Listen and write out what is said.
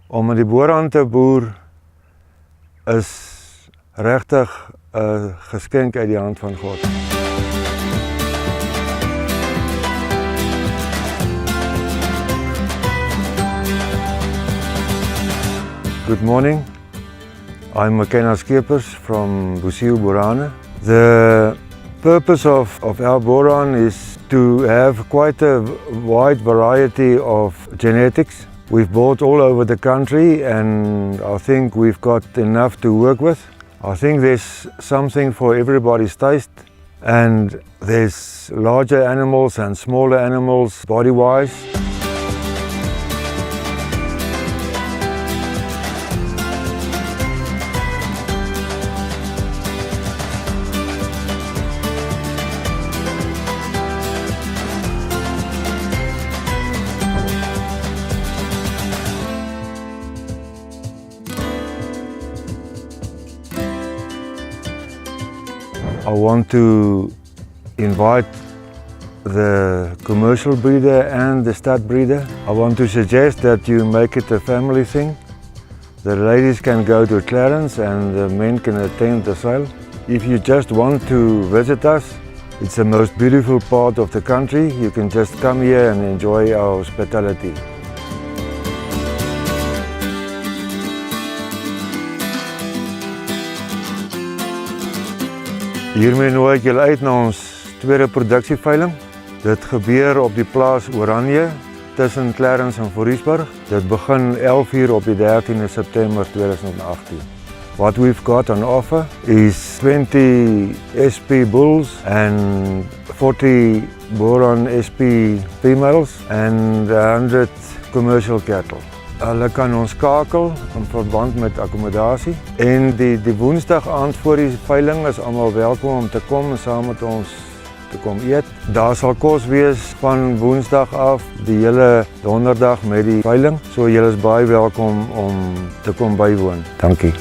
Om in die Boran te boer is regtig 'n geskenk uit die hand van God. Good morning. I'm McKenna Skeepers from Busiu Borane. The purpose of our boron is to have quite a wide variety of genetics. We've bought all over the country and I think we've got enough to work with. I think there's something for everybody's taste, and there's larger animals and smaller animals body-wise. I want to invite the commercial breeder and the stud breeder. I want to suggest that you make it a family thing. The ladies can go to Clarence and the men can attend the sale. If you just want to visit us, it's the most beautiful part of the country. You can just come here and enjoy our hospitality. Hiermee nooi ek julle uit na ons tweede produksieveiling. Dit gebeur op die plaas Oranje tussen Clarence en Voorriesburg. Dit begin 11 uur op die 13de September 2018. What we've got on offer is 20 SP bulls and 40 Boran SP females and 100 commercial cattle. Hulle kan ons skakel in verband met akkommodasie. En die Woensdag aand voor die veiling is almal welkom om te kom en saam met ons te kom eet. Daar sal kos wees van Woensdag af die hele Donderdag met die veiling. So julle is baie welkom om te kom bywoon. Dankie.